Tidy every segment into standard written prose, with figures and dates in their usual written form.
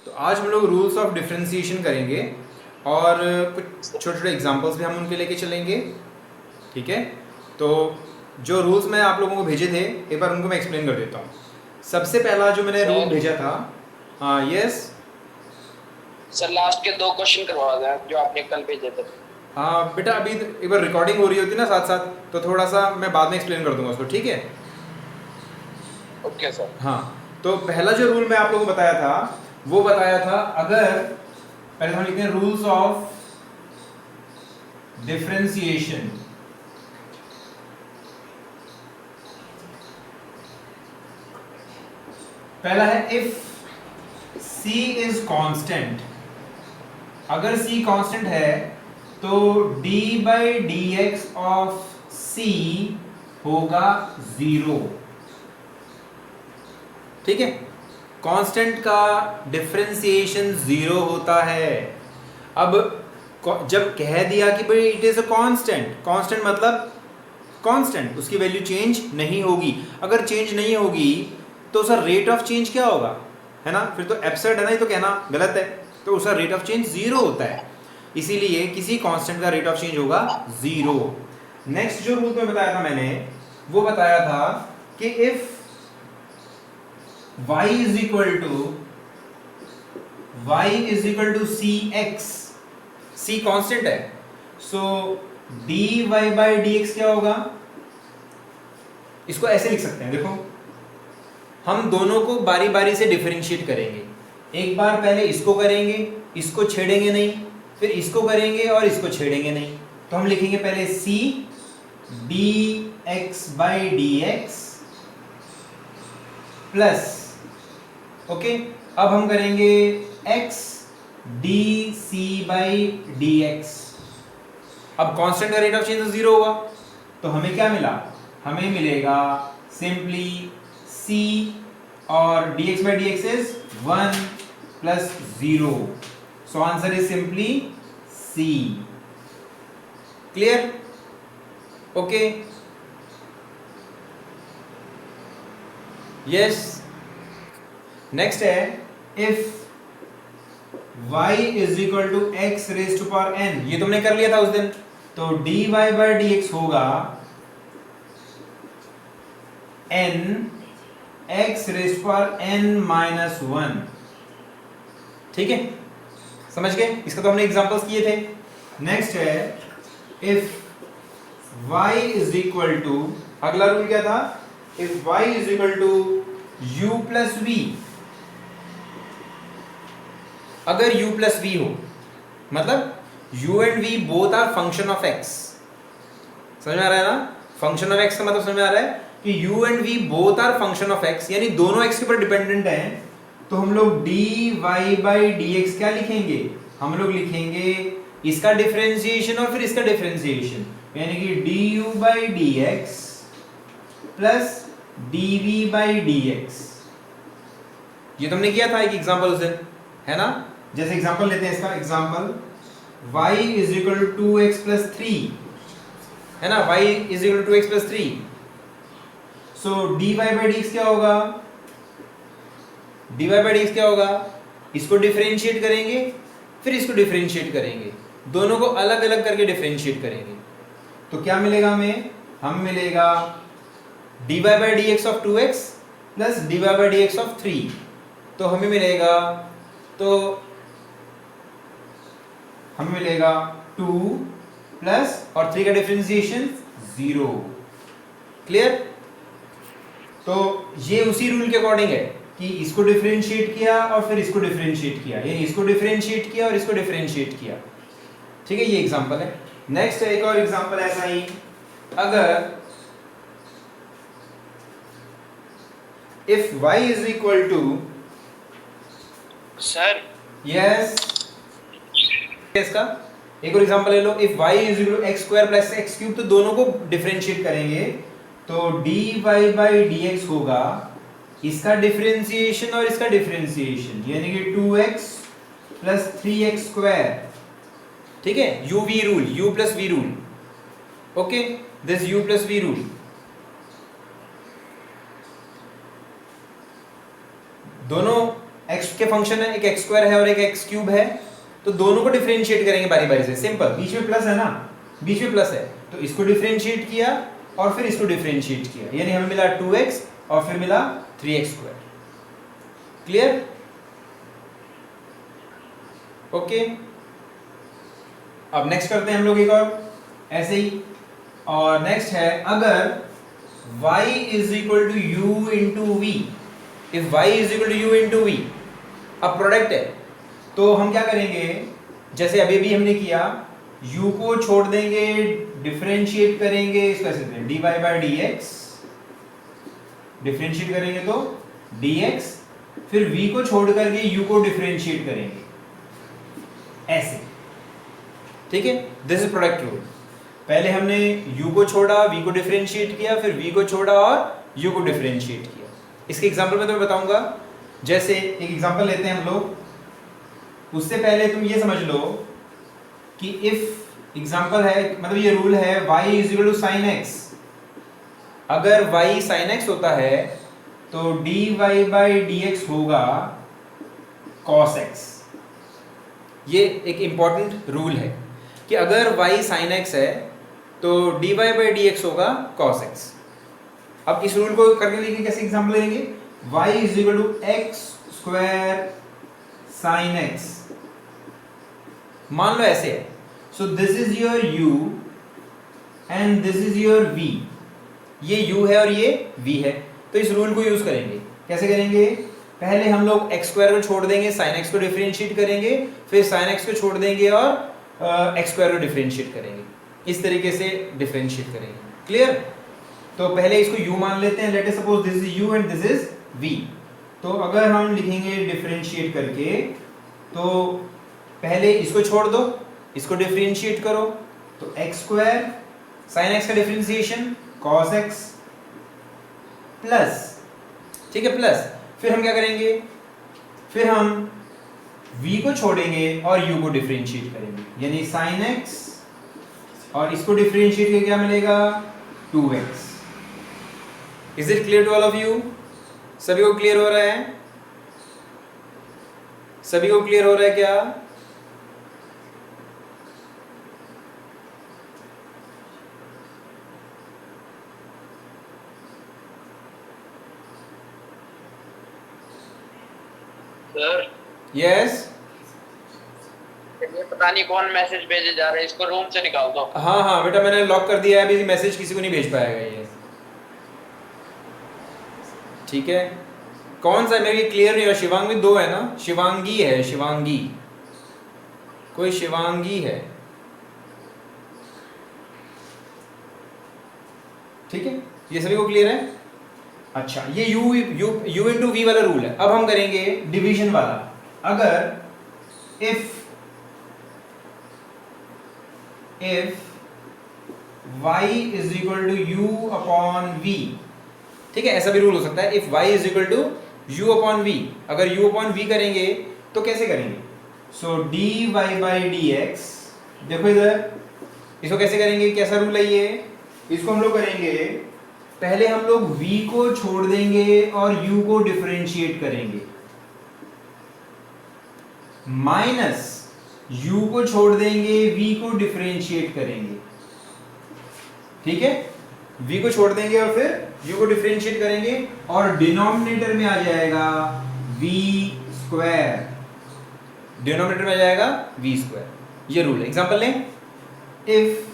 तो आज हम लोग रूल्स ऑफ डिफरेंशिएशन करेंगे और कुछ छोटे छोटे एग्जांपल्स भी हम उनके लेके चलेंगे। ठीक है, तो जो रूल्स मैं आप लोगों को भेजे थे एक बार उनको मैं एक्सप्लेन कर देता हूँ। सबसे पहला जो मैंने रूल भेजा था, हाँ यस सर, लास्ट के 2 क्वेश्चन करवा दें जो आपने कल भेजे थे। हाँ बेटा, अभी एक बार रिकॉर्डिंग हो रही होती है ना साथ साथ, तो थोड़ा सा मैं बाद में एक्सप्लेन कर दूंगा उसको। ठीक है, ओके सर। हाँ। तो पहला जो रूल मैं आप लोगों को बताया था वो बताया था, अगर पहले हम लिखते हैं रूल्स ऑफ डिफरेंशिएशन। पहला है इफ c इज कांस्टेंट। अगर c कांस्टेंट है तो d by d x of c होगा 0। ठीक है, कांस्टेंट का डिफरेंशिएशन 0 होता है। अब जब कह दिया कि भाई it is a constant, constant मतलब कांस्टेंट, उसकी वैल्यू चेंज नहीं होगी। अगर चेंज नहीं होगी तो उसका रेट ऑफ चेंज क्या होगा, है ना? फिर तो एब्सर्ड है ना, ये तो कहना गलत है। तो उसका रेट ऑफ चेंज 0 होता है, इसीलिए किसी कांस्टेंट का रेट ऑफ चेंज होगा 0। नेक्स्ट जो रूल में बताया था मैंने, वो बताया था कि if y is equal to c x, c constant है, so dy by d x क्या होगा? इसको ऐसे लिख सकते हैं, देखो हम दोनों को बारी बारी से डिफरेंशिएट करेंगे। एक बार पहले इसको करेंगे, इसको छेड़ेंगे नहीं, फिर इसको करेंगे और इसको छेड़ेंगे नहीं। तो हम लिखेंगे पहले c d x by d x plus, okay, अब हम करेंगे x d c by d x. अब कांस्टेंट का रेट ऑफ चेंज 0 होगा, तो हमें क्या मिला? हमें मिलेगा सिंपली c और dx by dx is 1 plus 0. So answer is simply C. Clear? Okay. Yes. Next है if y is equal to x raised to power n, ये तुमने कर लिया था उस दिन, तो dy by dx होगा n x रेस्ट पर n माइनस 1। ठीक है, समझ गए? इसका तो हमने एग्जांपल्स किए थे। नेक्स्ट है if y is equal to, अगला रूल क्या था? If y is equal to u plus v। अगर u प्लस v हो, मतलब u and v both are function of x। समझ में आ रहा है ना? फंक्शन ऑफ x का मतलब समझ में आ रहा है कि u and v both are function of x, यानी दोनों x के ऊपर डिपेंडेंट हैं। तो हम लोग dy बाई dx क्या लिखेंगे? हम लोग लिखेंगे इसका डिफरेंशिएशन और फिर इसका डिफरेंशिएशन, यानी कि du by dx plus dv by dx। ये तुमने किया था एक एग्जांपल उस दिन, है ना? जैसे एग्जांपल लेते हैं इसका example, y is equal to 2x plus 3, है ना? y is equal to 2x plus 3। So dy by dx क्या होगा? dy बाई dx क्या होगा? इसको डिफरेंशिएट करेंगे, फिर इसको डिफरेंशिएट करेंगे, दोनों को अलग अलग करके डिफरेंशिएट करेंगे। तो क्या मिलेगा हमें? हम मिलेगा dy by dx of 2x plus dy by dx of 3। तो हमें मिलेगा, तो हमें मिलेगा 2 प्लस और 3 का डिफरेंशिएशन 0। क्लियर? तो ये उसी रूल के अकॉर्डिंग है कि इसको डिफरेंशिएट किया और फिर इसको डिफरेंशिएट किया, यानी इसको डिफरेंशिएट किया और इसको डिफरेंशिएट किया। ठीक है, ये एग्जांपल है। नेक्स्ट है एक और एग्जांपल ऐसा ही, अगर if y is equal to, sir yes, इसका एक और एग्जांपल ले लो, if y is equal to x square plus x cube, तो दोनों को डिफरेंशिएट करेंगे, तो dy बाई dx होगा इसका डिफरेंशिएशन और इसका डिफरेंशिएशन, यानी कि 2x प्लस 3x स्क्वायर। ठीक है, u v rule, u plus v rule, okay, this u plus v rule. दोनों x के फंक्शन है, एक x स्क्वायर है और एक x क्यूब है, तो दोनों को डिफरेंशिएट करेंगे बारी बारी से, सिंपल, बीच में प्लस है ना, बीच में प्लस है, तो इसको डिफरेंशिएट किया और फिर इसको डिफरेंशिएट किया, यानी हमें मिला 2x और फिर मिला 3x स्क्वायर। क्लियर? ओके, अब नेक्स्ट करते हैं हम लोग एक और ऐसे ही, और नेक्स्ट है अगर y is equal to u into v, if y is equal to u into v, अब प्रोडक्ट है, तो हम क्या करेंगे, जैसे अभी भी हमने किया, u को छोड़ देंगे, डिफरेंशिएट करेंगे, इसको ऐसे लिखते हैं dy बाई dx, डिफरेंशिएट करेंगे तो dx, फिर v को छोड़ करके u को डिफरेंशिएट करेंगे ऐसे, ठीक है, दिस इज प्रोडक्ट रूल। पहले हमने u को छोड़ा, v को डिफरेंशिएट किया, फिर v को छोड़ा और u को डिफरेंशिएट किया। इसके एग्जांपल में तो मैं बताऊंगा, जैसे एक एग्जांपल लेते हैं हम लोग, उससे पहले तुम ये समझ लो कि इफ एग्जांपल है, मतलब ये रूल है y is equal to sin x, अगर y sin x होता है तो dy बाई dx होगा cos x। ये एक इंपॉर्टेंट रूल है कि अगर y sin x है तो dy बाई dx होगा cos x। अब इस रूल को करने के लिए कैसे एग्जांपल लेंगे, y is equal to x square sin x, मान लो ऐसे है, so this is your u and this is your v, ये u है और ये v है, तो इस रूल को यूज करेंगे। कैसे करेंगे, पहले हम लोग x स्क्वायर को छोड़ देंगे, sin x को डिफरेंशिएट करेंगे, फिर sin x को छोड़ देंगे और x स्क्वायर को डिफरेंशिएट करेंगे, इस तरीके से डिफरेंशिएट करेंगे। क्लियर? तो पहले इसको u मान लेते हैं, let us suppose this is u and this is v, तो अगर हम लिखेंगे डिफरेंशिएट करके, तो पहले इसको छोड़ दो, इसको डिफरेंशिएट करो, तो x स्क्वायर sin x का डिफरेंशिएशन cos x प्लस, ठीक है, प्लस, फिर हम क्या करेंगे, फिर हम v को छोड़ेंगे और u को डिफरेंशिएट करेंगे, यानी sin x, और इसको डिफरेंशिएट करके क्या मिलेगा 2x। Is it clear to all of you? सभी को क्लियर हो रहा है? सभी को क्लियर हो रहा है क्या? सर यस, ये पता नहीं कौन मैसेज भेजे जा रहे हैं, इसको रूम से निकाल दो। हाँ हाँ बेटा, मैंने लॉक कर दिया है, अभी मैसेज किसी को नहीं भेज पाएगा ये, ठीक है। कौन सा, मेरे क्लियर नहीं हुआ, शिवांगी दो है ना, शिवांगी है, शिवांगी, कोई शिवांगी है, ठीक है, ये सभी को क्लियर है? अच्छा, ये u इंटू वी वाला रूल है। अब हम करेंगे डिवीजन वाला, अगर if y is equal to u upon v, ठीक है, ऐसा भी रूल हो सकता है, if y is equal to u upon v, अगर u अपॉन v करेंगे तो कैसे करेंगे, सो dy बाई dx, देखो इधर, इसको कैसे करेंगे, कैसा रूल है ये, इसको हम लोग करेंगे, पहले हम लोग v को छोड़ देंगे और u को डिफरेंशिएट करेंगे, माइनस u को छोड़ देंगे, v को डिफरेंशिएट करेंगे, ठीक है, v को छोड़ देंगे और फिर u को डिफरेंशिएट करेंगे, और डिनोमिनेटर में आ जाएगा v स्क्वायर, डिनोमिनेटर में आ जाएगा v स्क्वायर। ये रूल है। एग्जांपल लें, if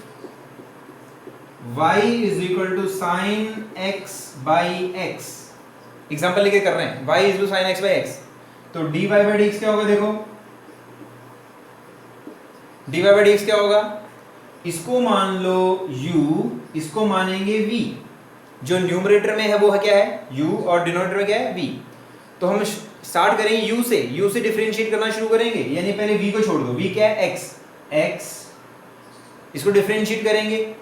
y is equal to sine x by x, example लेके कर रहे हैं, y is to sine x by x, तो dy बाई dx क्या होगा, देखो dy बाई dx क्या होगा, इसको मान लो u, इसको मानेंगे v, जो न्यूमरेटर में है वो है क्या है u और डिनोमिनेटर में क्या है v, तो हम स्टार्ट करेंगे u से डिफरेंशिएट करना शुरू करेंगे, यानी पहले v को छोड़ दो, v क्या है x, इसको डिफरेंशिएट करेंगे,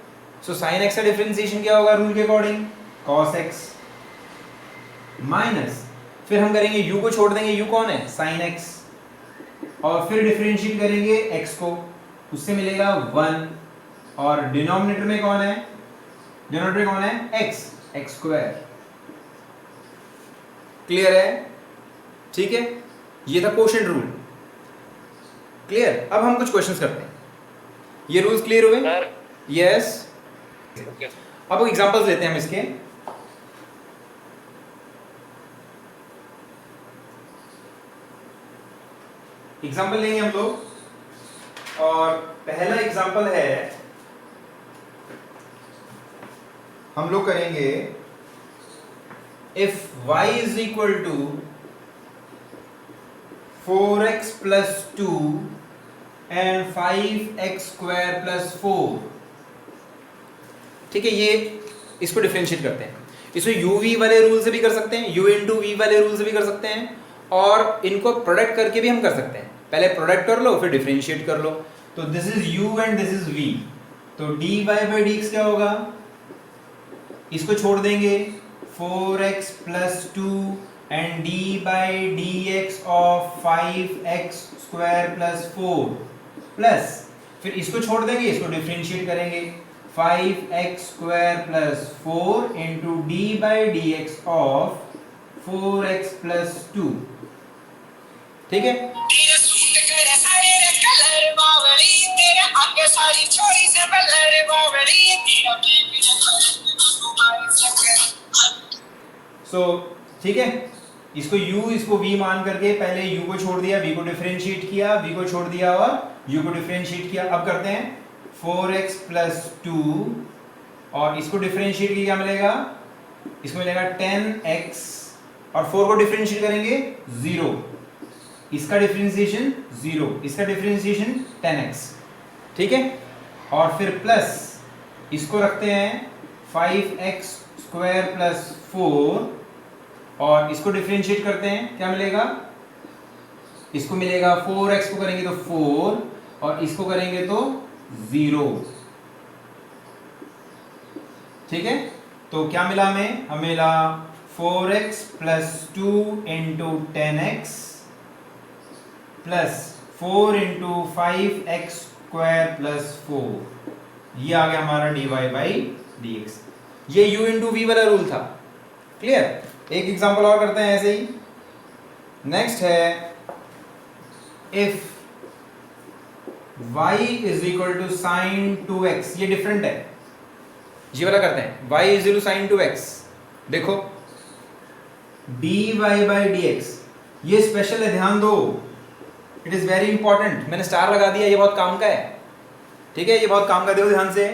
सो sin x का डिफरेंशिएशन क्या होगा रूल के अकॉर्डिंग, cos x, माइनस, फिर हम करेंगे u को छोड़ देंगे, u कौन है sin x, और फिर डिफरेंशिएट करेंगे x को, उससे मिलेगा 1, और डिनोमिनेटर में कौन है, डिनोमिनेटर में कौन है x स्क्वायर। क्लियर है? ठीक है, ये था कोशेंट रूल। क्लियर? अब हम कुछ क्वेश्चंस करते हैं। ये रूल्स क्लियर हुए? Sir yes. ओके अब एग्जांपल्स लेते हैं हम इसके। एग्जांपल लेंगे हम लोग, और पहला एग्जांपल है, हम लोग करेंगे if y is equal to 4x plus 2 and 5x square plus 4। ठीक है, ये इसको डिफरेंशिएट करते हैं। इसको uv वाले रूल से भी कर सकते हैं, u इंटू v वाले रूल से भी कर सकते हैं, और इनको प्रोडक्ट करके भी हम कर सकते हैं। पहले प्रोडक्ट कर लो, फिर डिफरेंशिएट कर लो। तो this is u and this is v, तो dy बाई dx क्या होगा? इसको छोड़ देंगे, 4x plus 2 and d by dx of 5x square plus 4, plus फिर इसको छोड़ देंगे, इसको डिफरेंशिएट करेंगे, 5x square plus 4 into D by d x of 4x plus 2। ठीक है, सो ठीक है, इसको u इसको v मान करके पहले u को छोड़ दिया, v को डिफरेंशिएट किया, v को छोड़ दिया और u को डिफरेंशिएट किया। अब करते हैं 4x प्लस 2 और इसको डिफरेंशिएट किया, क्या मिलेगा? इसको मिलेगा 10x और 4 को डिफरेंशिएट करेंगे 0, इसका डिफरेंशिएशन 0, इसका डिफरेंशिएशन 10x। ठीक है, और फिर प्लस इसको रखते हैं 5x स्क्वायर प्लस 4 और इसको डिफरेंशिएट करते हैं, क्या मिलेगा? इसको मिलेगा 4x को करेंगे तो 4 और इसको करेंगे तो 0। ठीक है, तो क्या मिला हमें? हमें मिला 4x plus 2 into 10x plus 4 into 5x square plus 4। ये आ गया हमारा dy बाई dx। ये u इंटू v वाला रूल था। क्लियर? एक एग्जांपल और करते हैं ऐसे ही। नेक्स्ट है if y is equal to sine 2x, ये डिफरेंट है, ये वाला करते हैं। y is equal to sine 2x, देखो dy बाई dx, ये स्पेशल है, ध्यान दो, इट इज वेरी इंपॉर्टेंट। मैंने स्टार लगा दिया, ये बहुत काम का है। ठीक है, ये बहुत काम का, देखो ध्यान से।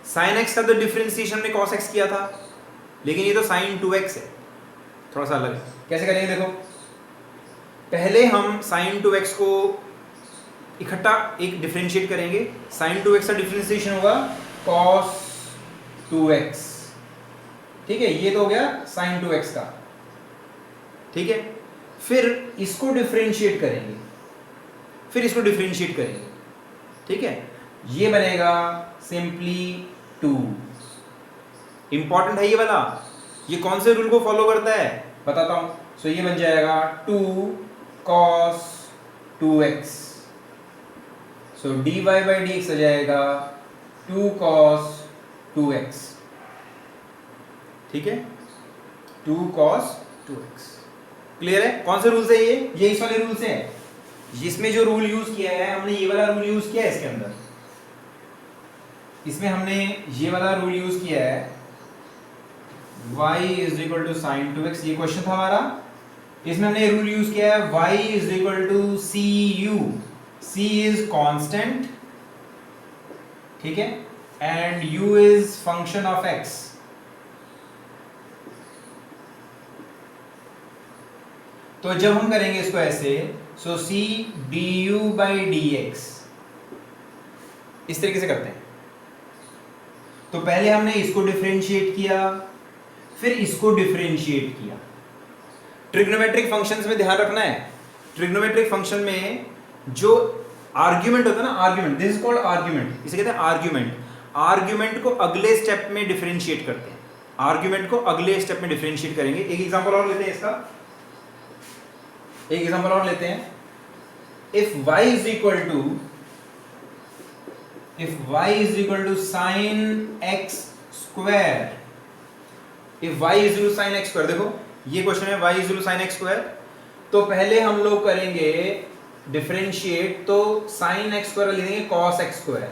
साइन x का तो डिफरेंशिएशन में cos x किया था, लेकिन ये तो साइन 2x है, थोड़ा सा अलग है। कैसे करेंगे? देखो, पहले हम साइन 2x को इकट्ठा एक डिफरेंशिएट करेंगे। साइन 2x का डिफरेंशिएशन होगा cos 2x। ठीक है, ये तो हो गया साइन 2x का। ठीक है, फिर इसको डिफरेंशिएट करेंगे, फिर इसको डिफरेंशिएट करेंगे। ठीक है, ये बनेगा सिंपली 2। इंपॉर्टेंट है ये वाला, ये कौन से रूल को फॉलो करता है बताता हूं। सो ये बन जाएगा 2 cos 2x, so dy by dx हो जाएगा 2 cos 2x। ठीक है, 2 cos 2x। क्लियर है? कौन से रूल से? ये इस वाले रूल से है। इसमें जो रूल यूज किया है हमने, ये वाला रूल यूज किया है इसके अंदर, इसमें हमने ये वाला रूल यूज किया है, y is equal to sine 2x, ये क्वेश्चन था हमारा। इसमें हमने रूल यूज किया है y is equal to cu, c is constant, ठीक है, and u is function of x। तो जब हम करेंगे इसको ऐसे, so c du by dx, इस तरीके से करते हैं। तो पहले हमने इसको डिफरेंशिएट किया, फिर इसको डिफरेंशिएट किया। ट्रिग्नोमेट्रिक फंक्शंस में ध्यान रखना है, ट्रिग्नोमेट्रिक फंक्शन में जो आर्ग्यूमेंट होता है ना, argument, this is called argument, इसे कहते हैं आर्ग्यूमेंट। आर्ग्यूमेंट को अगले स्टेप में डिफरेंशिएट करते हैं, आर्ग्यूमेंट को अगले स्टेप में डिफरेंशिएट करेंगे। एक एग्जांपल और लेते हैं इसका, एक एग्जांपल और लेते हैं। If y is equal to sine x square, if y is equal to sine x square, देखो ये क्वेश्चन है y is equal to sine x square, तो पहले हम लोग करेंगे डिफरेंशिएट, तो साइन एक्स स्क्वायर लिखेंगे कॉस एक्स स्क्वायर।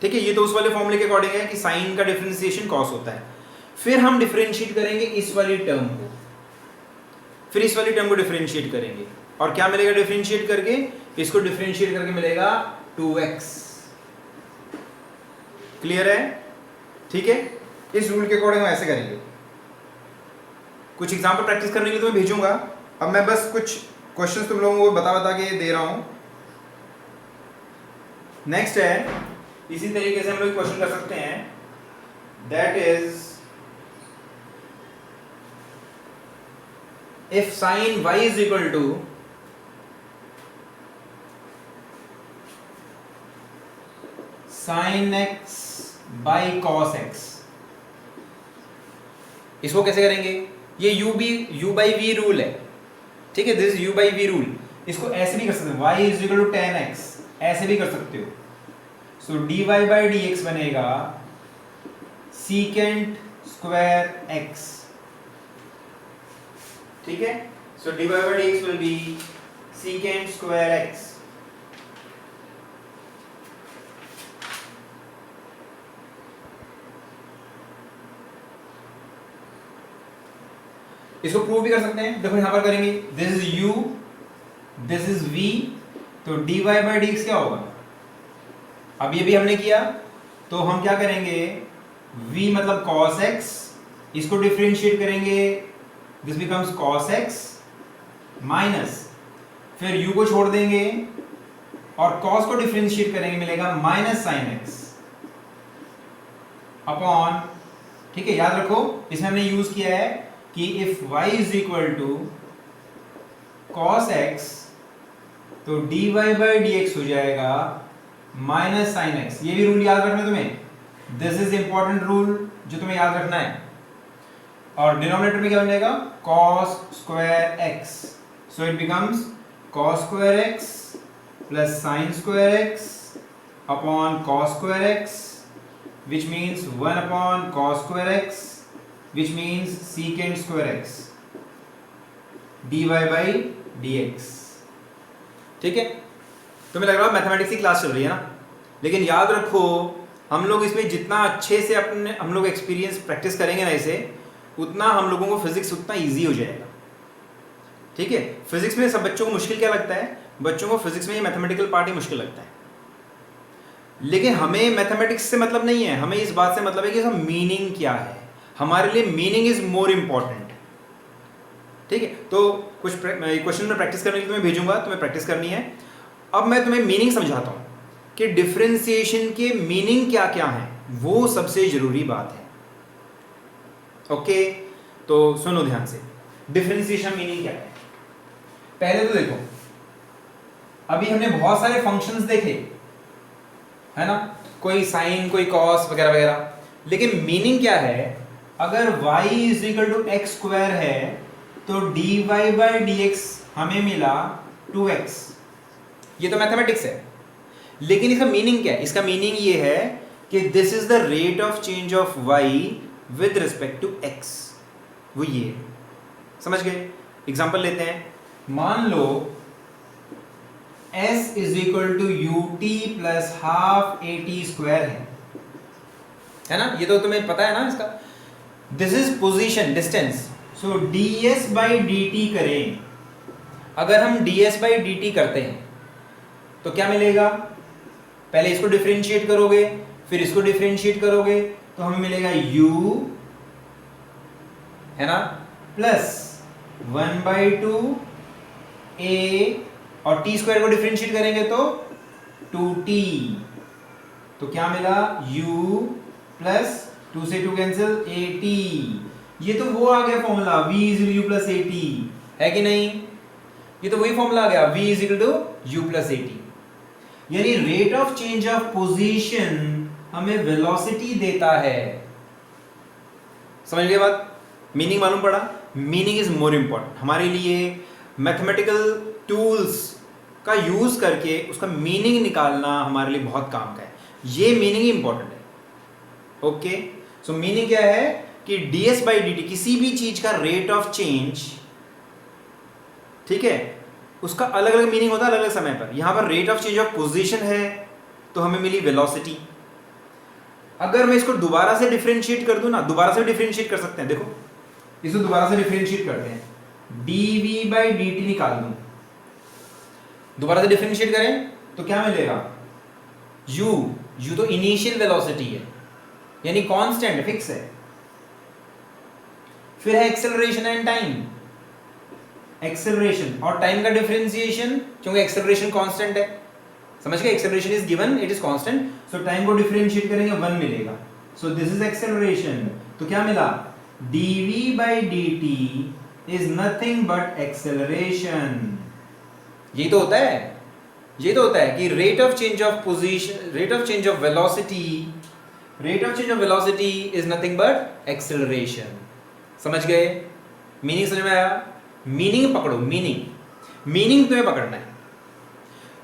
ठीक है, ये तो उस वाले फॉर्मूले के अकॉर्डिंग है कि साइन का डिफरेंशिएशन कॉस होता है। फिर हम डिफरेंशिएट करेंगे इस वाली टर्म को, फिर इस वाली टर्म को डिफरेंशिएट करेंगे, और क्या मिलेगा डिफरेंशिएट करके? इसको डिफरेंशिएट करके मिलेगा 2x। क्लियर है? ठीक है, इस रूल के अकॉर्डिंग हम ऐसे करेंगे। कुछ एग्जाम्पल प्रैक्टिस करने के लिए तुम्हें भेजूंगा। अब मैं बस कुछ क्वेश्चंस तुम लोगों को बता बता के दे रहा हूं। नेक्स्ट है, इसी तरीके से हम लोग क्वेश्चन कर सकते हैं, that is if sine y is equal to sine x by cos x। इसको कैसे करेंगे? ये u बाई वी रूल है। ठीक है, this is u by v rule. इसको ऐसे भी कर सकते हो, y is equal to 10x, ऐसे भी कर सकते हो। सो dy बाई dx बनेगा सीकेंट स्क्वायर x। ठीक है, so dy by dx will be secant square x। इसको प्रूव भी कर सकते हैं। देखो यहां पर करेंगे, this is u, this is v, तो dy बाई dx क्या होगा? अब ये भी हमने किया, तो हम क्या करेंगे? v मतलब cos x, इसको डिफरेंशिएट करेंगे, this becomes cos x minus, फिर u को छोड़ देंगे और cos को डिफरेंशिएट करेंगे, मिलेगा माइनस साइन x अपॉन। ठीक है, याद रखो इसमें हमने यूज किया है कि if y is equal to cos x, तो dy बाई dx हो जाएगा माइनस साइन x। ये भी रूल याद रखना है तुम्हें, दिस इज इंपॉर्टेंट रूल जो तुम्हें याद रखना है। और डिनोमिनेटर में क्या बनेगा? cos square x, so it becomes cos square x plus sin square x upon cos square x, which means 1 upon cos square x, which means secant square x dy by dx। ठीक है, तुम्हें लग रहा है mathematics की class चल रही है ना, लेकिन याद रखो हम लोग इसमें जितना अच्छे से अपने हम लोग एक्सपीरियंस प्रैक्टिस करेंगे ना इसे, उतना हम लोगों को फिजिक्स उतना इजी हो जाएगा। ठीक है, फिजिक्स में सब बच्चों को मुश्किल क्या लगता है? बच्चों को फिजिक्स में ये मैथमेटिकल पार्ट ही मुश्किल लगता है, लेकिन हमें मैथमेटिक्स से मतलब नहीं है, हमें इस बात से मतलब है कि इसका मीनिंग क्या है। हमारे लिए मीनिंग इज मोर इंपॉर्टेंट। ठीक है, तो कुछ क्वेश्चन में प्रैक्टिस करने के लिए तुम्हें भेजूंगा, तुम्हें प्रैक्टिस करनी है। अब मैं तुम्हें मीनिंग समझाता हूं कि डिफरेंशिएशन के मीनिंग क्या क्या है, वो सबसे जरूरी बात है। ओके, तो सुनो ध्यान से, डिफरेंशिएशन मीनिंग क्या है। पहले तो देखो, अभी हमने बहुत सारे फंक्शंस देखे है ना, कोई साइन, कोई कॉस वगैरह वगैरह, लेकिन मीनिंग क्या है? अगर y is equal to x square है तो dy बाई dx हमें मिला 2x। ये तो मैथमेटिक्स है, लेकिन इसका मीनिंग क्या है? इसका मीनिंग ये है कि this is the rate of change of y with respect to x। वो ये समझ गए? एग्जांपल लेते हैं, मान लो s is equal to ut plus half at square है ना, ये तो तुम्हें पता है ना इसका। This is position, distance, so ds by dt करें। अगर हम ds बाई dt करते हैं तो क्या मिलेगा? पहले इसको डिफरेंशिएट करोगे, फिर इसको डिफरेंशिएट करोगे, तो हमें मिलेगा u है ना प्लस 1/2 a, और t स्क्वायर को डिफरेंशिएट करेंगे तो 2t, तो क्या मिला? u प्लस 2 से 2 कैंसिल, at। ये तो वो आ गया formula v is u plus at, है कि नहीं? ये तो वही फॉर्मूला आ गया, v is equal to u plus at। यानी rate of change of position हमें वेलोसिटी देता है। समझ गए बात? मीनिंग मालूम पड़ा? मीनिंग इज मोर इंपॉर्टेंट हमारे लिए। मैथमेटिकल टूल्स का यूज करके उसका मीनिंग निकालना हमारे लिए बहुत काम का है। ये मीनिंग इंपॉर्टेंट है। ओके, सो मीनिंग क्या है कि ds बाई dt किसी भी चीज का रेट ऑफ चेंज ठीक है, उसका अलग अलग मीनिंग होता है अलग अलग समय पर। यहां पर rate of change of position है तो हमें मिली वेलोसिटी। अगर मैं इसको दोबारा से डिफरेंशिएट कर दूं ना, दोबारा से डिफरेंशिएट कर सकते हैं, देखो इसको दोबारा से डिफरेंशिएट करते हैं, dv/dt निकाल दूं, दोबारा से डिफरेंशिएट करें तो क्या मिलेगा, u तो इनिशियल वेलोसिटी है यानी कांस्टेंट फिक्स है, फिर है एक्सेलरेशन एंड टाइम, एक्सेलरेशन और टाइम का डिफरेंशिएशन, क्योंकि एक्सेलरेशन कांस्टेंट है, समझ गए, acceleration is given, it is constant, so time को डिफरेंशिएट करेंगे 1 मिलेगा, सो दिस इज एक्सेलरेशन, तो क्या मिला, dv/dt is nothing but acceleration. यही तो होता है, ये तो होता है कि rate of change of position, rate of change of velocity, rate of change of velocity is nothing but acceleration. समझ गए, मीनिंग समझ में आया, मीनिंग पकड़ो, मीनिंग तुम्हें पकड़ना है।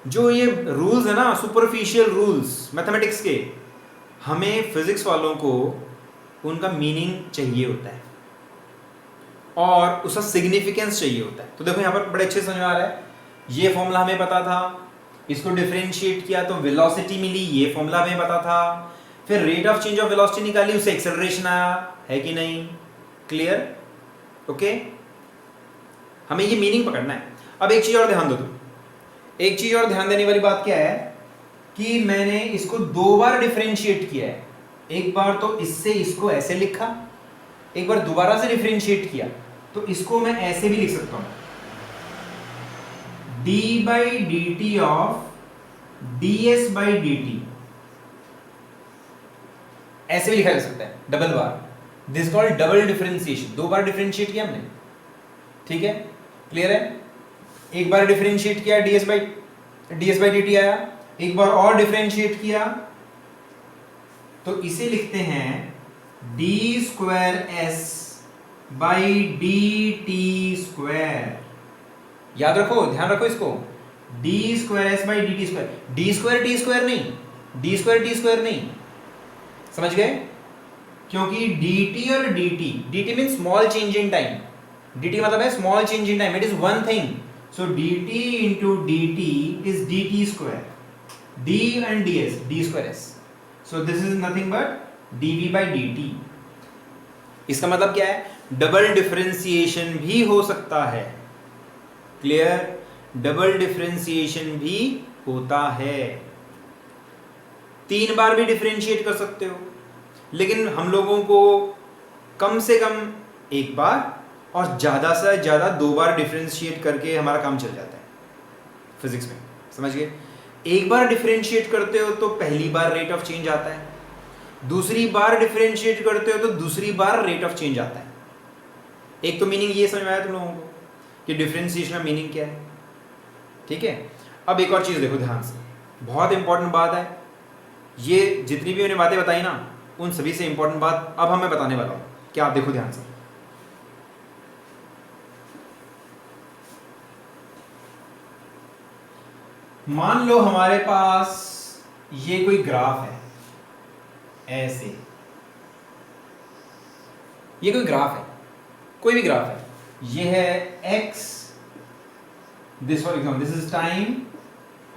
जो ये रूल्स है ना, सुपरफिशियल रूल्स मैथमेटिक्स के, हमें फिजिक्स वालों को उनका मीनिंग चाहिए होता है और उसका सिग्निफिकेंस चाहिए होता है। तो देखो यहाँ पर बड़े अच्छे समझ में आ रहा है, ये फॉर्मूला हमें पता था, इसको डिफरेंशिएट किया तो वेलोसिटी मिली, ये फॉर्मूला हमें पता था, फिर rate of change of velocity निकाली, उससे एक्सेलरेशन आया, है कि नहीं, क्लियर, ओके। हमें ये मीनिंग पकड़ना है। अब एक चीज और ध्यान दो तुम, एक चीज और ध्यान देने वाली बात क्या है कि मैंने इसको 2 बार डिफरेंशिएट किया है, एक बार तो इससे इसको ऐसे लिखा, एक बार दोबारा से डिफरेंशिएट किया, तो इसको मैं ऐसे भी लिख सकता हूं, d/dt ऑफ ds/dt, ऐसे भी लिखा जा सकता है, double bar, this called double differentiation, 2 bar differentiate किया हमने, ठीक है, क्लियर है। एक बार डिफरेंशिएट किया ds/dt आया, एक बार और डिफरेंशिएट किया तो इसे लिखते हैं d²s/dt²। याद रखो, ध्यान रखो इसको, d²s/dt², d²t² नहीं, d²t² नहीं, समझ गए, क्योंकि dt और dt mean small change in time, dt मतलब है small change in time, it is one thing, so dt into dt is dt², d and ds, d²s, so this is nothing but dv/dt। इसका मतलब क्या है, double differentiation भी हो सकता है, क्लियर, डबल डिफरेंशिएशन भी होता है, 3 बार भी डिफरेंशिएट कर सकते हो, लेकिन हम लोगों को कम से कम 1 बार और ज़्यादा से ज़्यादा 2 बार डिफरेंशिएट करके हमारा काम चल जाता है फिजिक्स में, समझ गए। 1 बार डिफरेंशिएट करते हो तो पहली बार रेट ऑफ चेंज आता है, दूसरी बार डिफरेंशिएट करते हो तो दूसरी बार रेट ऑफ चेंज आता है। एक तो मीनिंग ये समझ में आया तुम लोगों को कि डिफरेंशिएशन का मीनिंग क्या है, ठीक है। अब एक और चीज़ देखो ध्यान से, बहुत इंपॉर्टेंट बात है, ये जितनी भी मैंने बातें बताई ना, उन सभी से इंपॉर्टेंट बात अब हमें बताने वाला हूँ, क्या आप देखो ध्यान से। मान लो हमारे पास ये कोई ग्राफ है, ऐसे, ये कोई ग्राफ है, कोई भी ग्राफ है, ये है x, this for example this is time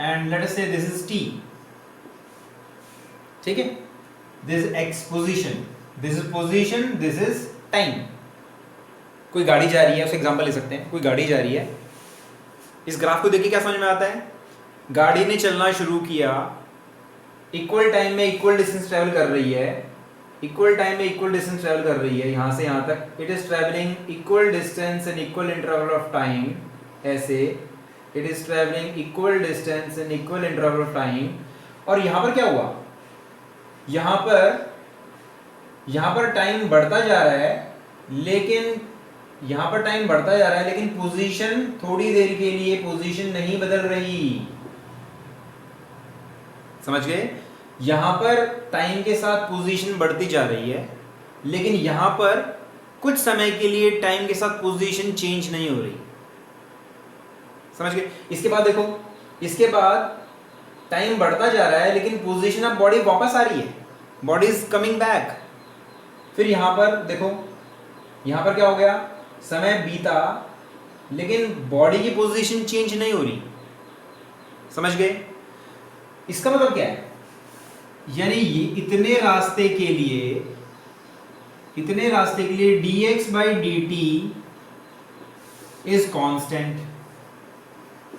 and let us से दिस इज t, ठीक है, this is x position, this is position, this is time. कोई गाड़ी जा रही है, उसे एग्जांपल ले सकते हैं, कोई गाड़ी जा रही है, इस ग्राफ को देख के क्या समझ में आता है, गाड़ी ने चलना शुरू किया, इक्वल टाइम में इक्वल डिस्टेंस ट्रेवल कर रही है, इक्वल टाइम में इक्वल डिस्टेंस ट्रेवल कर रही है, यहां से यहां तक, it is travelling equal distance in equal interval of time, ऐसे it is travelling equal distance in equal interval of time. और यहां पर क्या हुआ, यहां पर टाइम बढ़ता जा रहा है, लेकिन यहां पर टाइम बढ़ता जा रहा है, लेकिन पोजीशन थोड़ी देर के लिए पोजीशन नहीं बदल रही, समझ गए। यहां पर टाइम के साथ पोजीशन बढ़ती जा रही है, लेकिन यहां पर कुछ समय के लिए टाइम के साथ पोजीशन चेंज नहीं हो रही, समझ गए। इसके बाद देखो, इसके बाद टाइम बढ़ता जा रहा है, लेकिन पोजीशन अब बॉडी वापस आ रही है, बॉडी इज कमिंग बैक। फिर यहां पर देखो, यहां पर क्या हो गया, समय बीता लेकिन बॉडी की पोजीशन चेंज नहीं हो रही। समझ गए? इसका मतलब क्या है? यानी ये इतने रास्ते के लिए dx by dt is constant,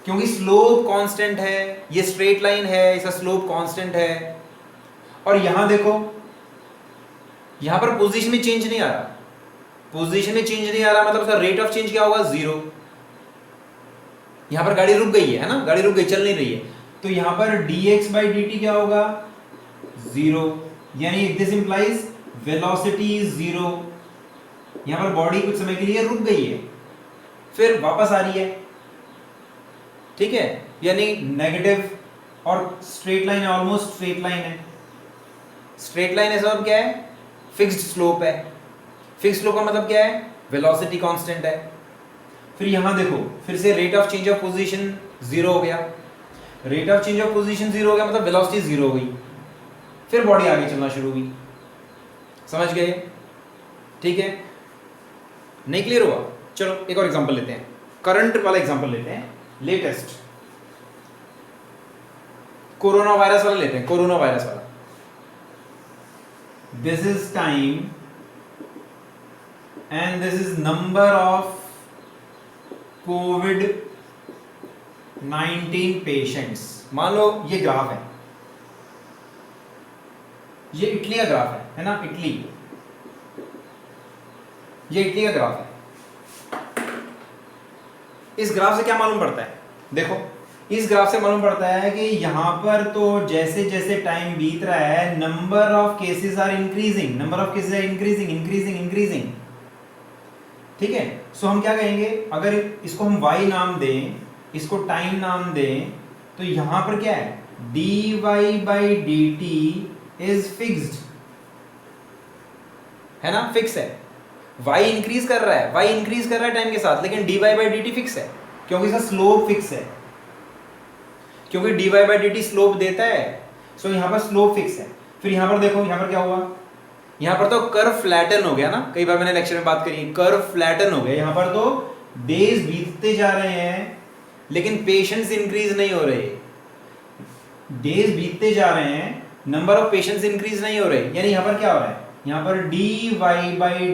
क्योंकि स्लोप कांस्टेंट है, ये स्ट्रेट लाइन है, इसका स्लोप कांस्टेंट है। और यहां देखो, यहां पर पोजीशन में चेंज नहीं आ रहा, पोजीशन में चेंज नहीं आ रहा मतलब उसका रेट ऑफ चेंज क्या होगा? 0। यहां पर गाड़ी रुक गई है ना, गाड़ी रुक गई, चल नहीं रही है, तो यहां पर dx by dt क्या होगा? 0। यानी दिस इंप्लाइज वेलोसिटी इज 0। यहां पर बॉडी कुछ समय के लिए रुक गई है, फिर वापस आ रही है। ठीक है, यानी नेगेटिव और straight line almost straight line है। स्ट्रेट लाइन ऐसा मतलब क्या है? फिक्स्ड स्लोप है। फिक्स्ड स्लोप का मतलब क्या है? वेलोसिटी कांस्टेंट है। फिर यहां देखो, फिर से rate of change of position 0 हो गया। Rate of change of position 0 हो गया मतलब वेलोसिटी 0 हो गई, फिर बॉडी आगे चलना शुरू हुई। समझ गए? ठीक है, नहीं क्लियर हुआ? चलो एक और एग्जांपल लेते हैं, करंट वाला एग्जांपल लेते हैं, लेटेस्ट कोरोना वायरस वाला लेते हैं, कोरोना वायरस वाला। This is time and this is number of covid patients. मान लो ये ग्राफ है, ये इटली का ग्राफ है ना, इटली, ये इटली का ग्राफ है। इस ग्राफ से क्या मालूम पड़ता है? देखो, इस ग्राफ से मालूम पड़ता है कि यहां पर तो जैसे जैसे टाइम बीत रहा है, number of cases are increasing, number of cases are increasing increasing increasing. ठीक है, सो हम क्या कहेंगे, अगर इसको हम y नाम दें, इसको टाइम नाम दें, तो यहां पर क्या है? dy by dt is fixed, है ना, फिक्स है। y इंक्रीज कर रहा है, y इंक्रीज कर रहा है टाइम के साथ, लेकिन dy by dt फिक्स है, क्योंकि इसका स्लोप फिक्स है, क्योंकि dy by dt स्लोप देता है, सो यहां पर स्लोप फिक्स है। फिर यहां पर देखो, यहां पर क्या हुआ? यहां पर तो कर्व फ्लैटन हो गया ना, कई बार मैंने लेक्चर में बात करी, कर्व फ्लैटन हो गया। यहां पर तो डेज बीतते जा रहे हैं लेकिन पेशेंट्स इंक्रीज नहीं हो रहे, डेज बीतते जा रहे हैं, नंबर ऑफ पेशेंट्स इंक्रीज नहीं हो रहे। यानी यहां पर क्या हो रहा है? यहां पर dy by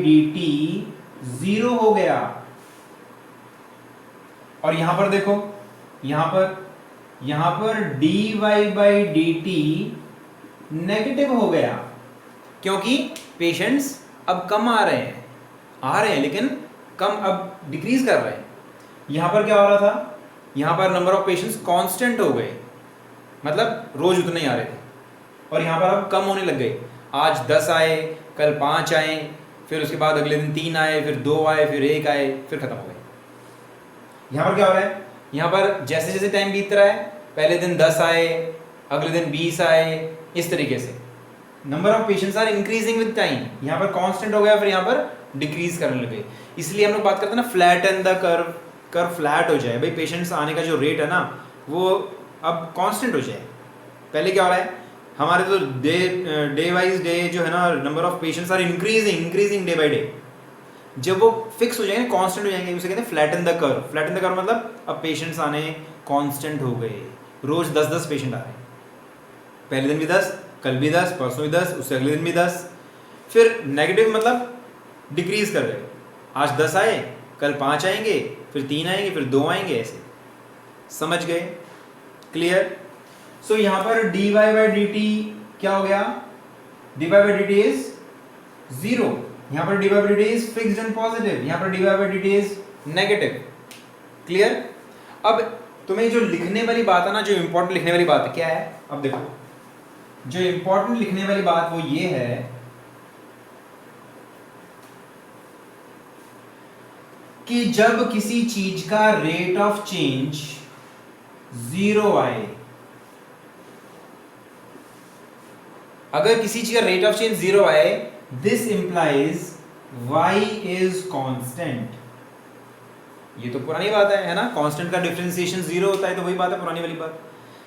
dt 0 हो गया। और यहां पर देखो, यहां पर dy by dt नेगेटिव हो गया, क्योंकि पेशेंट्स अब कम आ रहे हैं लेकिन कम, अब डिक्रीज कर रहे हैं। यहां पर क्या हो रहा था? यहां पर नंबर ऑफ पेशेंट्स कांस्टेंट हो गए, मतलब रोज उतने ही आ रहे थे, और यहां पर अब कम होने लग गए। आज 10 आए, कल 5 आए, फिर उसके बाद अगले दिन 3 आए, फिर 2 आए, फिर 1 आए, फिर खत्म हो गए। यहां पर क्या हो रहा है? यहां पर जैसे जैसे टाइम बीत रहा है, पहले दिन 10 आए, अगले दिन 20 आए, इस तरीके से number of patients are increasing with time. यहां पर कांस्टेंट हो गया, फिर यहां पर डिक्रीज करने लगे। इसलिए हम लोग बात करते हैं ना, flat and the curve, curve flat हो जाए भाई, पेशेंट्स आने का जो रेट है ना वो अब कांस्टेंट हो जाए। पहले क्या हो रहा है? हमारे तो डे वाइज डे जो है ना, number of patients are increasing day by day. जब वो फिक्स हो जाएंगे, कांस्टेंट हो जाएंगे, उसे कहते हैं flatten the curve. Flatten the curve मतलब अब पेशेंट्स आने कांस्टेंट हो गए, रोज 10-10 पेशेंट आ रहे हैं, पहले दिन भी 10, कल भी 10, परसों भी 10, उससे अगले दिन भी 10। फिर नेगेटिव मतलब डिक्रीज कर रहे, आज 10 आए, कल 5 आएंगे, फिर 3 आएंगे, फिर 2 आएंगे, ऐसे। समझ गए? क्लियर? सो यहां पर dy by dt क्या हो गया? dy by dt इज 0, यहां पर dy by dt is fixed and positive, यहां पर dy by dt is negative. Clear? अब तुम्हें जो लिखने वाली बात है ना, जो इंपॉर्टेंट लिखने वाली बात है, क्या है? अब देखो, जो इंपॉर्टेंट लिखने वाली बात वो ये है कि जब किसी चीज का रेट ऑफ चेंज 0 आए, अगर किसी चीज का रेट ऑफ चेंज 0 आए, this implies y is constant. ये तो पुरानी बात है ना, कांस्टेंट का डिफरेंशिएशन 0 होता है, तो वही बात है, पुरानी वाली बात,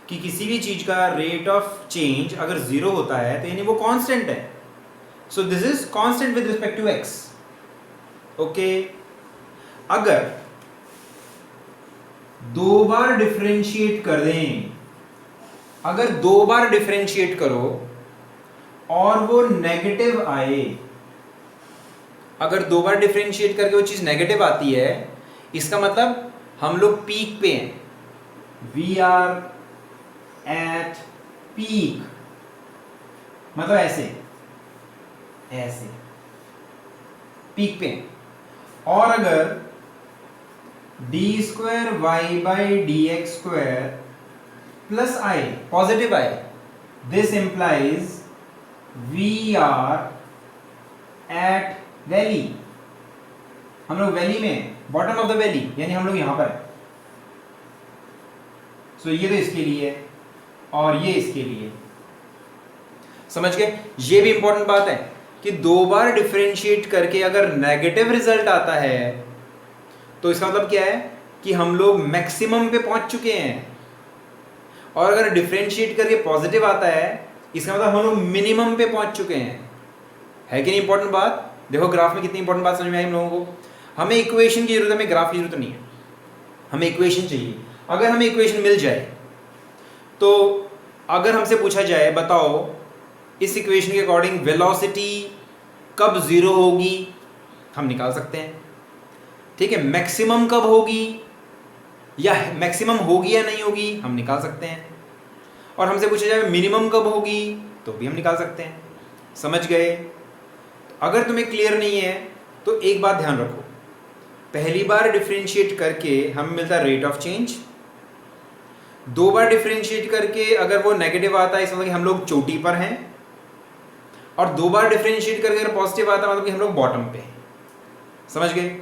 कि किसी भी चीज का रेट ऑफ चेंज अगर 0 होता है तो यानी वो कांस्टेंट है। So this is constant with respect to x। Okay, दो बार डिफरेंशिएट कर दें, अगर दो बार डिफरेंशिएट करो और वो नेगेटिव आए, अगर दो बार डिफरेंशिएट करके वो चीज नेगेटिव आती है, इसका मतलब हम लोग पीक पे हैं, वी आर एट पीक, मतलब ऐसे ऐसे पीक पे हैं। और अगर d square y by d x square plus I positive आए, this implies we are at valley, हम लोग वैली में, बॉटम ऑफ द वैली, यानी हम लोग यहां पर है। सो ये तो इसके लिए है और ये इसके लिए, समझ गए। ये भी इंपॉर्टेंट बात है कि दो बार डिफरेंशिएट करके अगर नेगेटिव रिजल्ट आता है तो इसका मतलब क्या है कि हम लोग मैक्सिमम पे पहुंच चुके हैं, और अगर डिफरेंशिएट करके पॉजिटिव आता है इसका मतलब हम लोग मिनिमम पे पहुंच चुके हैं। है कि नहीं इंपॉर्टेंट बात? देखो ग्राफ में कितनी इंपॉर्टेंट बात समझ में आई हम लोगों को। हमें इक्वेशन की जरूरत है, हमें ग्राफ की जरूरत नहीं है, हमें इक्वेशन चाहिए। अगर हमें इक्वेशन मिल जाए तो अगर हमसे पूछा जाए बताओ इस इक्वेशन के अकॉर्डिंग वेलोसिटी कब जीरो होगी, हम निकाल सकते हैं। ठीक है, मैक्सिमम कब होगी या मैक्सिमम होगी या नहीं होगी हम निकाल सकते हैं। और हमसे पूछा जाए मिनिमम कब होगी तो भी हम निकाल सकते हैं। समझ गए? अगर तुम्हें क्लियर नहीं है तो एक बात ध्यान रखो, पहली बार डिफरेंशिएट करके हमें मिलता है रेट ऑफ चेंज, दो बार डिफरेंशिएट करके अगर वो नेगेटिव आता है इसका मतलब कि हम लोग चोटी पर हैं, और दो बार डिफरेंशिएट करके अगर पॉजिटिव आता है मतलब कि हम लोग बॉटम पे हैं। समझ गए?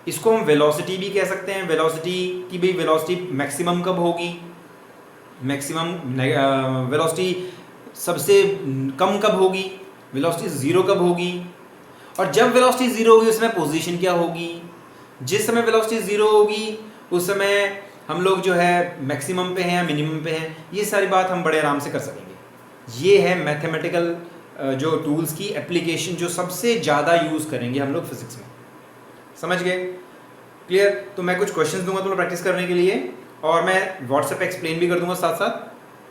इसको हम वेलोसिटी भी कह सकते हैं। वेलोसिटी की भाई वेलोसिटी मैक्सिमम कब होगी, मैक्सिमम वेलोसिटी सबसे कम कब होगी, वेलोसिटी जीरो कब होगी, और जब वेलोसिटी जीरो होगी उसमें पोजीशन क्या होगी। जिस समय वेलोसिटी जीरो होगी उस समय हम लोग जो है मैक्सिमम पे हैं या मिनिमम पे हैं, ये सारी बात हम बड़े आराम से कर सकेंगे। ये है मैथमेटिकल जो टूल्स की एप्लीकेशन जो सबसे ज़्यादा यूज़ करेंगे हम लोग फिजिक्स में। समझ गए? क्लियर? तो मैं कुछ क्वेश्चंस दूंगा तुम लोग प्रैक्टिस करने के लिए, और मैं व्हाट्सएप पे एक्सप्लेन भी कर दूंगा साथ साथ,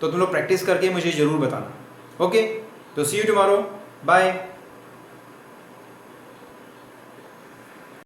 तो तुम लोग प्रैक्टिस करके मुझे ज़रूर बताना। ओके, तो सी यू टुमारो, बाय।